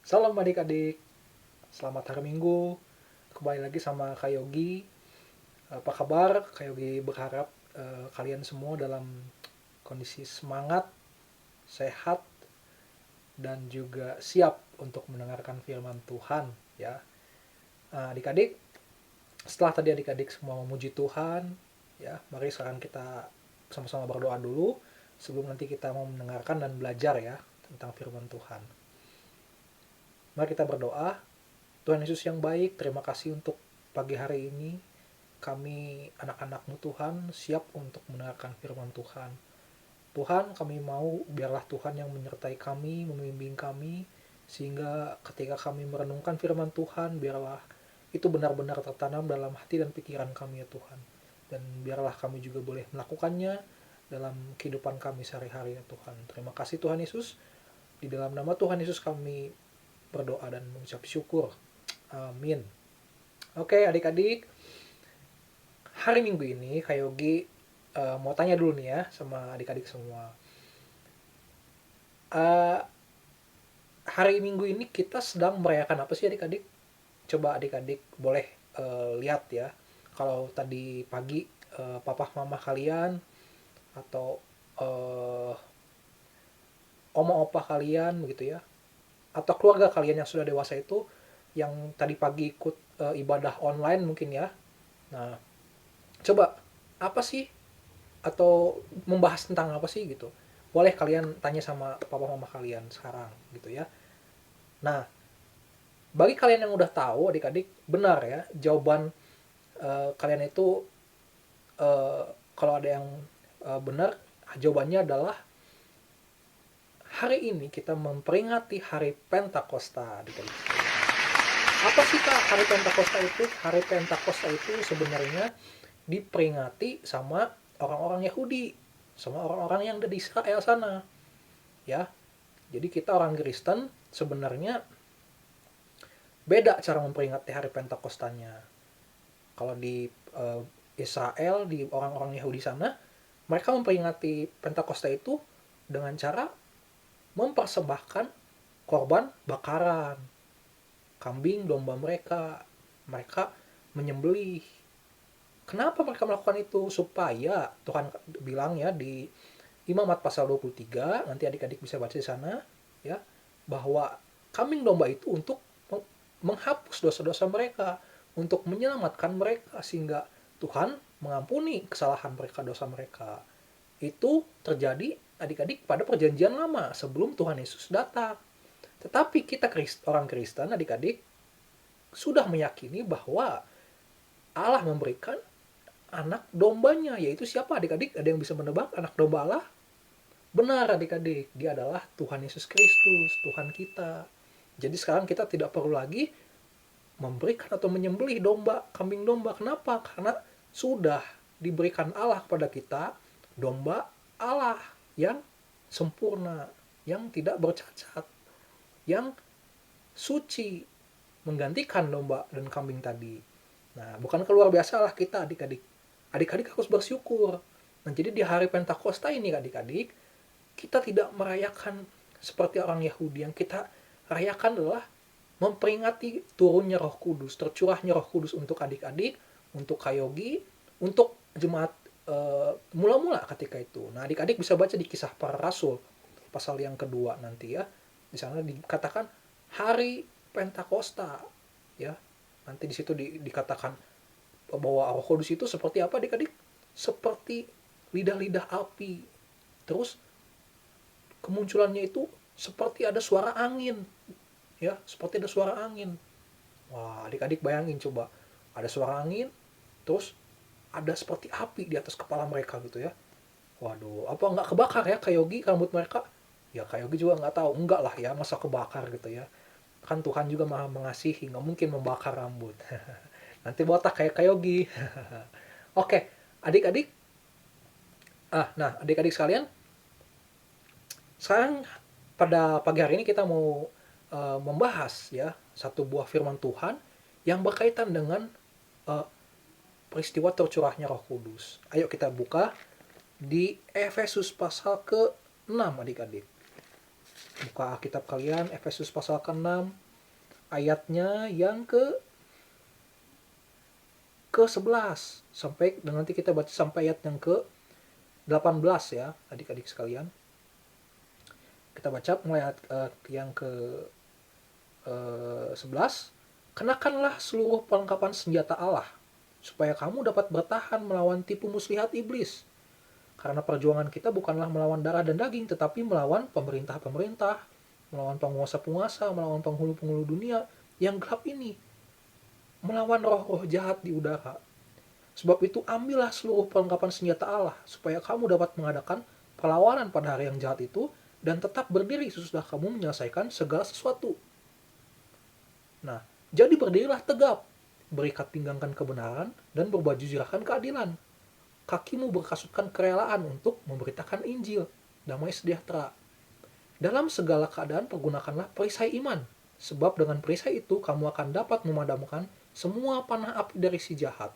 Salam adik-adik, selamat hari Minggu. Kembali lagi sama Kak Yogi. Apa kabar? Kak Yogi berharap kalian semua dalam kondisi semangat, sehat, dan juga siap untuk mendengarkan firman Tuhan. Ya, adik-adik, setelah tadi adik-adik semua memuji Tuhan, ya, mari sekarang kita sama-sama berdoa dulu sebelum nanti kita mau mendengarkan dan belajar ya tentang firman Tuhan. Mari kita berdoa. Tuhan Yesus yang baik, terima kasih untuk pagi hari ini. Kami anak-anak-Mu Tuhan siap untuk mendengarkan firman Tuhan. Tuhan, kami mau biarlah Tuhan yang menyertai kami, membimbing kami, sehingga ketika kami merenungkan firman Tuhan, biarlah itu benar-benar tertanam dalam hati dan pikiran kami ya Tuhan. Dan biarlah kami juga boleh melakukannya dalam kehidupan kami sehari-hari ya Tuhan. Terima kasih Tuhan Yesus. Di dalam nama Tuhan Yesus kami berdoa dan mengucap syukur. Amin. Oke adik-adik, hari Minggu ini Kak Yogi mau tanya dulu nih ya sama adik-adik semua. Uh, Hari Minggu ini kita sedang merayakan apa sih adik-adik? Coba adik-adik boleh lihat ya. Kalau tadi pagi papa mama kalian atau uh, oma opa kalian gitu ya, atau keluarga kalian yang sudah dewasa itu yang tadi pagi ikut ibadah online mungkin ya. Nah, coba apa sih atau membahas tentang apa sih gitu. Boleh kalian tanya sama papa mama kalian sekarang gitu ya. Nah, bagi kalian yang udah tahu adik-adik, benar ya, jawaban kalian itu uh, kalau ada yang benar, jawabannya adalah hari ini kita memperingati hari Pentakosta adik-adik. Apa sih Kak hari Pentakosta itu? Hari Pentakosta itu sebenarnya diperingati sama orang-orang Yahudi, sama orang-orang yang ada di Israel sana. Ya, jadi kita orang Kristen sebenarnya beda cara memperingati hari Pentakostanya. Kalau di Israel, di orang-orang Yahudi sana, mereka memperingati Pentakosta itu dengan cara mempersembahkan korban bakaran, kambing domba mereka. Mereka menyembelih. Kenapa mereka melakukan itu? Supaya Tuhan bilang ya di Imamat pasal 23, nanti adik-adik bisa baca di sana ya, bahwa kambing domba itu untuk menghapus dosa-dosa mereka, untuk menyelamatkan mereka sehingga Tuhan mengampuni kesalahan mereka, dosa mereka. Itu terjadi adik-adik pada perjanjian lama sebelum Tuhan Yesus datang. Tetapi kita orang Kristen adik-adik sudah meyakini bahwa Allah memberikan anak dombanya, yaitu siapa adik-adik? Ada yang bisa menebak anak domba Allah? Benar adik-adik, dia adalah Tuhan Yesus Kristus, Tuhan kita. Jadi sekarang kita tidak perlu lagi memberikan atau menyembelih domba, kambing domba. Kenapa? Karena sudah diberikan Allah kepada kita, domba Allah yang sempurna, yang tidak bercacat, yang suci, menggantikan domba dan kambing tadi. Nah, bukan keluar biasa lah kita adik-adik. Adik-adik harus bersyukur. Nah, jadi di hari Pentakosta ini adik-adik, kita tidak merayakan seperti orang Yahudi. Yang kita rayakan adalah memperingati turunnya Roh Kudus, tercurahnya Roh Kudus untuk adik-adik, untuk Kayogi, untuk jemaat mula-mula ketika itu. Nah, adik-adik bisa baca di Kisah Para Rasul pasal yang kedua nanti ya. Di sana dikatakan hari Pentakosta ya. Nanti di situ dikatakan bahwa Roh Kudus itu seperti apa adik-adik? Seperti lidah-lidah api. Terus kemunculannya itu seperti ada suara angin ya, seperti ada suara angin. Wah, adik-adik bayangin coba, ada suara angin terus ada seperti api di atas kepala mereka gitu ya. Waduh, apa nggak kebakar ya Kayogi rambut mereka? Ya Kayogi juga nggak tahu, enggak lah ya, masa kebakar gitu ya. Kan Tuhan juga maha mengasihi, nggak mungkin membakar rambut. Nanti botak kayak Kayogi. Oke, adik-adik. Nah adik-adik sekalian, sekarang pada pagi hari ini kita mau membahas ya satu buah firman Tuhan yang berkaitan dengan uh, peristiwa tercurahnya Roh Kudus. Ayo kita buka di Efesus pasal ke-6 adik-adik. Buka Alkitab kalian, Efesus pasal ke-6, ayatnya yang ke-11 sampai, dan nanti kita baca sampai ayat yang ke-18 ya, adik-adik sekalian. Kita baca mulai ayat yang ke-11. Kenakanlah seluruh perlengkapan senjata Allah, supaya kamu dapat bertahan melawan tipu muslihat iblis. Karena perjuangan kita bukanlah melawan darah dan daging, tetapi melawan pemerintah-pemerintah, melawan penguasa-penguasa, melawan penghulu-penghulu dunia yang gelap ini, melawan roh-roh jahat di udara. Sebab itu ambillah seluruh perlengkapan senjata Allah, supaya kamu dapat mengadakan perlawanan pada hari yang jahat itu, dan tetap berdiri sesudah kamu menyelesaikan segala sesuatu. Nah, jadi berdirilah tegap, berikat pinggangkan kebenaran, dan berbaju zirahkan keadilan. Kakimu berkasutkan kerelaan untuk memberitakan Injil, damai sejahtera. Dalam segala keadaan pergunakanlah perisai iman, sebab dengan perisai itu kamu akan dapat memadamkan semua panah api dari si jahat.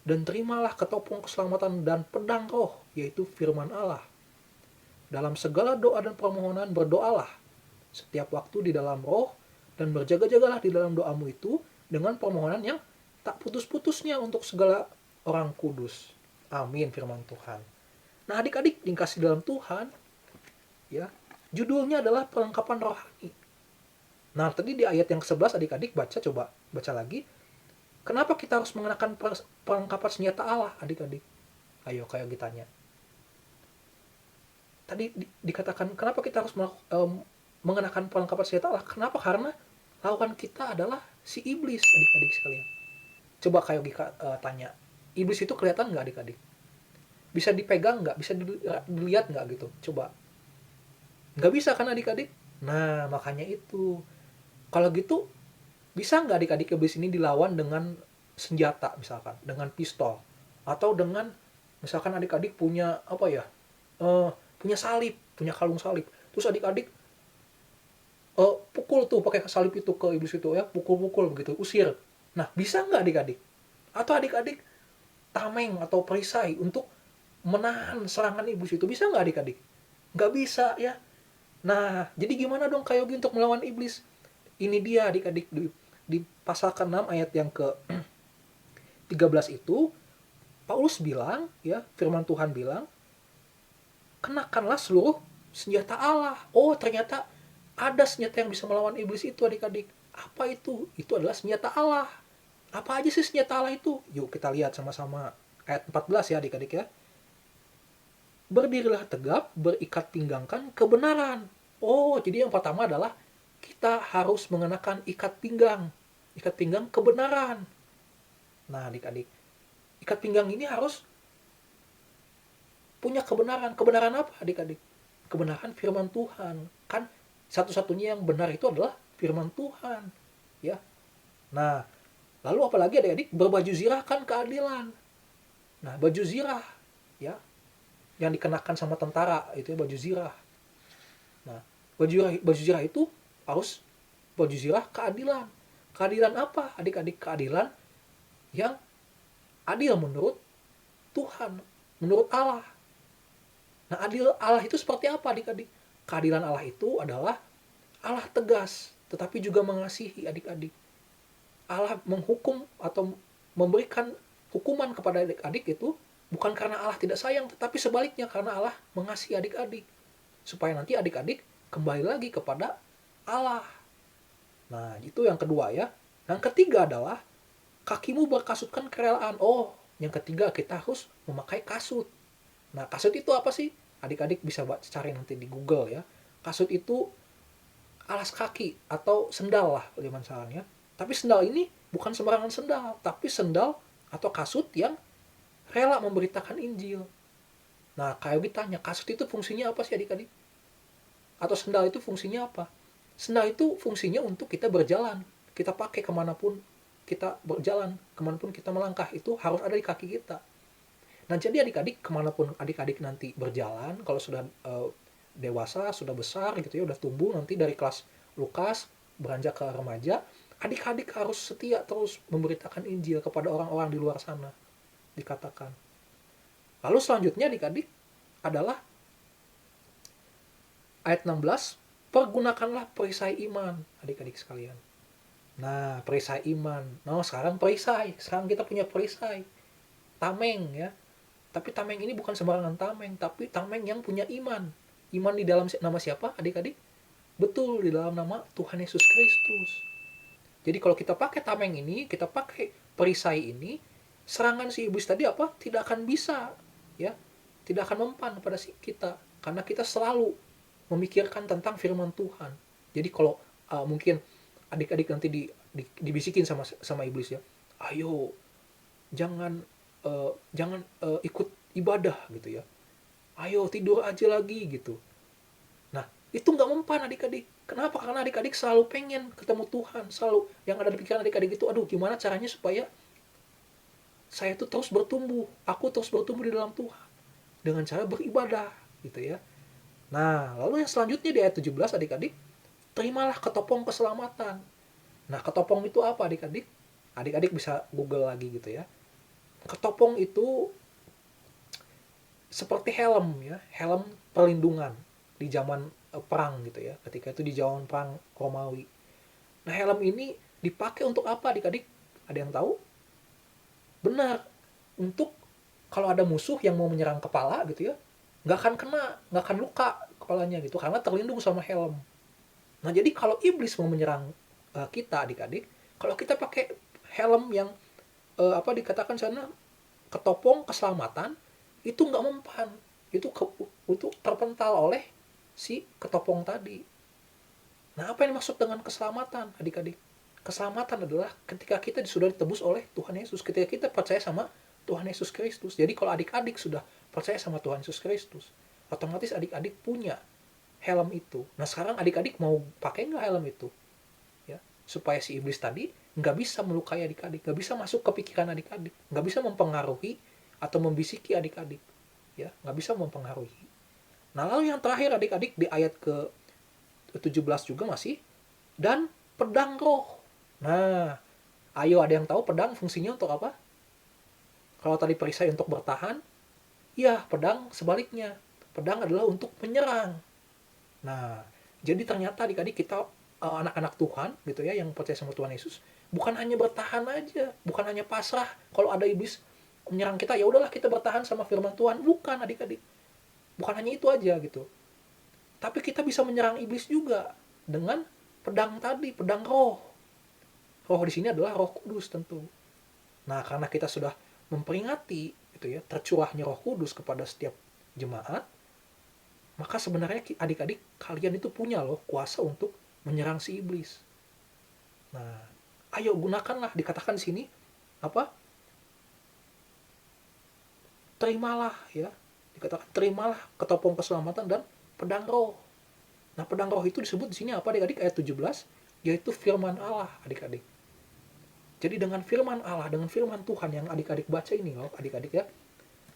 Dan terimalah ketopong keselamatan dan pedang roh, yaitu firman Allah. Dalam segala doa dan permohonan berdoalah setiap waktu di dalam roh, dan berjaga-jagalah di dalam doamu itu dengan permohonan yang tak putus-putusnya untuk segala orang kudus. Amin, firman Tuhan. Nah, adik-adik dikasih dalam Tuhan, ya, judulnya adalah perlengkapan rohani. Nah, tadi di ayat yang ke-11 adik-adik coba baca lagi. Kenapa kita harus mengenakan perlengkapan senjata Allah, adik-adik? Ayo, kayak ditanya. Tadi dikatakan kenapa kita harus mengenakan perlengkapan senjata Allah? Kenapa? Karena lawan kita adalah si iblis, adik-adik sekalian. Coba kayak tanya, iblis itu kelihatan nggak, adik-adik? Bisa dipegang nggak? Bisa dilihat nggak gitu? Coba. Nggak bisa kan, adik-adik? Nah, makanya itu. Kalau gitu, bisa nggak adik-adik iblis ini dilawan dengan senjata, misalkan dengan pistol, atau dengan misalkan adik-adik punya apa ya, punya salib, punya kalung salib, terus adik-adik pukul tuh pakai salib itu ke iblis itu ya, pukul-pukul begitu, usir. Nah, bisa nggak adik-adik? Atau adik-adik tameng atau perisai untuk menahan serangan iblis itu, bisa nggak adik-adik? Nggak bisa ya. Nah, jadi gimana dong Kak Yogi untuk melawan iblis? Ini dia adik-adik di pasal ke-6 ayat yang ke-13 itu, Paulus bilang, ya, firman Tuhan bilang, kenakanlah seluruh senjata Allah. Oh, ternyata ada senjata yang bisa melawan iblis itu, adik-adik. Apa itu? Itu adalah senjata Allah. Apa aja sih senjata Allah itu? Yuk kita lihat sama-sama ayat 14 ya, adik-adik ya. Berdirilah tegap, berikat pinggangkan kebenaran. Oh, jadi yang pertama adalah kita harus mengenakan ikat pinggang kebenaran. Nah, adik-adik, ikat pinggang ini harus punya kebenaran. Kebenaran apa, adik-adik? Kebenaran firman Tuhan. Kan satu-satunya yang benar itu adalah firman Tuhan, ya. Nah, lalu apalagi adik-adik, berbaju zirah kan keadilan. Nah, baju zirah, ya, yang dikenakan sama tentara itu ya, baju zirah. Nah, baju zirah itu harus baju zirah keadilan. Keadilan apa, adik-adik? Keadilan yang adil menurut Tuhan, menurut Allah. Nah, adil Allah itu seperti apa, adik-adik? Keadilan Allah itu adalah Allah tegas, tetapi juga mengasihi, adik-adik. Allah menghukum atau memberikan hukuman kepada adik-adik itu bukan karena Allah tidak sayang, tetapi sebaliknya karena Allah mengasihi adik-adik. Supaya nanti adik-adik kembali lagi kepada Allah. Nah, itu yang kedua ya. Yang ketiga adalah kakimu berkasutkan kerelaan. Oh, yang ketiga kita harus memakai kasut. Nah, kasut itu apa sih? Adik-adik bisa cari nanti di Google ya. Kasut itu alas kaki atau sendal lah bagaimana caranya. Tapi sendal ini bukan sembarangan sendal, tapi sendal atau kasut yang rela memberitakan Injil. Nah, kayak ditanya, kasut itu fungsinya apa sih, adik-adik? Atau sendal itu fungsinya apa? Sendal itu fungsinya untuk kita berjalan. Kita pakai kemanapun kita berjalan, kemanapun kita melangkah, itu harus ada di kaki kita. Nah, jadi adik-adik, kemanapun adik-adik nanti berjalan, kalau sudah dewasa, sudah besar gitu ya, udah tumbuh nanti dari kelas Lukas, beranjak ke remaja, adik-adik harus setia terus memberitakan Injil kepada orang-orang di luar sana, dikatakan. Lalu selanjutnya adik-adik adalah ayat 16, Pergunakanlah perisai iman, adik-adik sekalian. Nah, perisai iman. Nah, sekarang perisai. Sekarang kita punya perisai. Tameng ya. Tapi tameng ini bukan sembarangan tameng, tapi tameng yang punya iman. Iman di dalam nama siapa, adik-adik? Betul, di dalam nama Tuhan Yesus Kristus. Jadi kalau kita pakai tameng ini, kita pakai perisai ini, serangan si iblis tadi apa? Tidak akan bisa, ya, tidak akan mempan pada si kita, karena kita selalu memikirkan tentang firman Tuhan. Jadi kalau mungkin adik-adik nanti dibisikin sama iblis ya, ayo jangan ikut ibadah gitu ya, ayo tidur aja lagi gitu. Nah, itu nggak mempan adik-adik. Kenapa? Karena adik-adik selalu pengen ketemu Tuhan. Selalu yang ada di pikiran adik-adik itu, aduh gimana caranya supaya saya itu terus bertumbuh. Aku terus bertumbuh di dalam Tuhan. Dengan cara beribadah gitu ya. Nah, lalu yang selanjutnya di ayat 17 adik-adik, terimalah ketopong keselamatan. Nah, ketopong itu apa adik-adik? Adik-adik bisa Google lagi gitu ya. Ketopong itu seperti helm ya, helm perlindungan di zaman perang gitu ya. Ketika itu di zaman perang Romawi. Nah, helm ini dipakai untuk apa adik-adik? Ada yang tahu? Benar, untuk kalau ada musuh yang mau menyerang kepala gitu ya, nggak akan kena, nggak akan luka kepalanya gitu, karena terlindung sama helm. Nah, jadi kalau iblis mau menyerang kita adik-adik, kalau kita pakai helm yang apa dikatakan sana, ketopong keselamatan, itu nggak mempan, itu terpental oleh si ketopong tadi. Nah, apa yang dimaksud dengan keselamatan adik-adik? Keselamatan adalah ketika kita sudah ditebus oleh Tuhan Yesus, ketika kita percaya sama Tuhan Yesus Kristus. Jadi kalau adik-adik sudah percaya sama Tuhan Yesus Kristus, otomatis adik-adik punya helm itu. Nah, sekarang adik-adik mau pakai nggak helm itu? Ya, supaya si iblis tadi nggak bisa melukai adik-adik, nggak bisa masuk ke pikiran adik-adik, nggak bisa mempengaruhi atau membisiki adik-adik, ya, nggak bisa mempengaruhi. Nah, lalu yang terakhir adik-adik di ayat ke 17 juga masih, dan pedang roh. Nah, ayo ada yang tahu pedang fungsinya untuk apa? Kalau tadi perisai untuk bertahan, ya pedang sebaliknya. Pedang adalah untuk menyerang. Nah, jadi ternyata adik-adik kita anak-anak Tuhan gitu ya yang percaya sama Tuhan Yesus, bukan hanya bertahan aja, bukan hanya pasrah kalau ada iblis menyerang kita, ya udahlah kita bertahan sama firman Tuhan. Bukan adik-adik. Bukan hanya itu aja gitu. Tapi kita bisa menyerang iblis juga dengan pedang tadi, pedang roh. Roh di sini adalah Roh Kudus tentu. Nah, karena kita sudah memperingati gitu ya, tercurahnya Roh Kudus kepada setiap jemaat, maka sebenarnya adik-adik kalian itu punya loh kuasa untuk menyerang si iblis. Nah, ayo gunakanlah, dikatakan di sini apa? Terimalah ya. Dikatakan terimalah ketopong keselamatan dan pedang roh. Nah, pedang roh itu disebut di sini apa adik-adik? Ayat 17, yaitu firman Allah adik-adik. Jadi dengan firman Allah, dengan firman Tuhan yang adik-adik baca ini loh, adik-adik ya,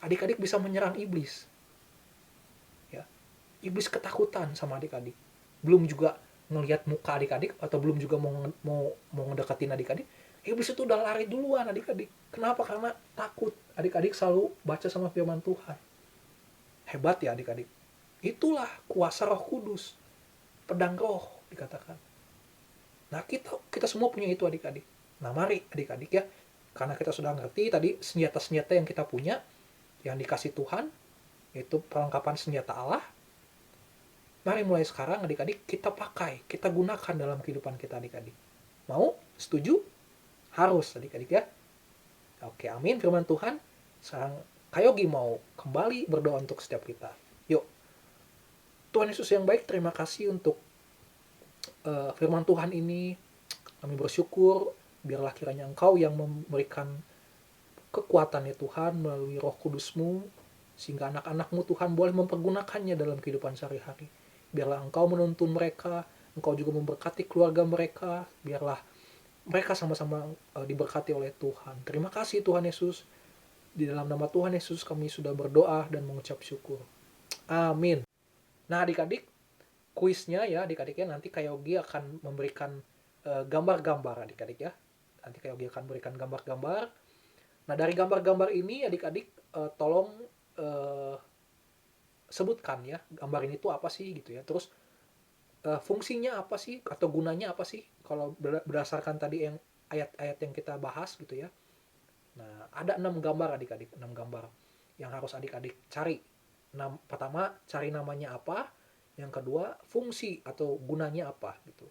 adik-adik bisa menyerang iblis. Ya, iblis ketakutan sama adik-adik. Belum juga ngelihat muka adik-adik atau belum juga mau ngedekatin adik-adik, iblis itu udah lari duluan adik-adik. Kenapa? Karena takut. Adik-adik selalu baca sama firman Tuhan. Hebat ya adik-adik. Itulah kuasa Roh Kudus, pedang roh dikatakan. Nah, kita semua punya itu adik-adik. Nah, mari adik-adik ya, karena kita sudah ngerti tadi senjata-senjata yang kita punya, yang dikasih Tuhan, yaitu perlengkapan senjata Allah. Mari mulai sekarang adik-adik kita pakai, kita gunakan dalam kehidupan kita adik-adik. Mau? Setuju? Harus adik-adik ya. Oke, amin firman Tuhan. Sekarang Kayogi mau kembali berdoa untuk setiap kita. Yuk. Tuhan Yesus yang baik, terima kasih untuk firman Tuhan ini. Kami bersyukur, biarlah kiranya Engkau yang memberikan kekuatan ya Tuhan melalui Roh Kudus-Mu, sehingga anak-anak-Mu Tuhan boleh mempergunakannya dalam kehidupan sehari-hari. Biarlah Engkau menuntun mereka, Engkau juga memberkati keluarga mereka, biarlah mereka sama-sama diberkati oleh Tuhan. Terima kasih Tuhan Yesus. Di dalam nama Tuhan Yesus kami sudah berdoa dan mengucap syukur. Amin. Nah adik-adik, kuisnya ya adik-adik ya, nanti Kayogi akan memberikan gambar-gambar adik-adik ya. Nanti Kayogi akan memberikan gambar-gambar. Nah dari gambar-gambar ini adik-adik tolong sebutkan ya, gambar ini tuh apa sih gitu ya. Terus fungsinya apa sih atau gunanya apa sih kalau berdasarkan tadi yang ayat-ayat yang kita bahas gitu ya. Nah, ada 6 gambar adik-adik, 6 gambar yang harus adik-adik cari. Pertama, cari namanya apa. Yang kedua, fungsi atau gunanya apa gitu.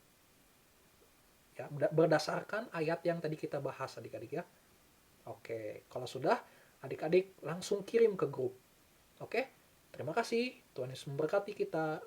Ya, berdasarkan ayat yang tadi kita bahas adik-adik ya. Oke, kalau sudah, adik-adik langsung kirim ke grup. Oke, terima kasih. Tuhan Yesus memberkati kita.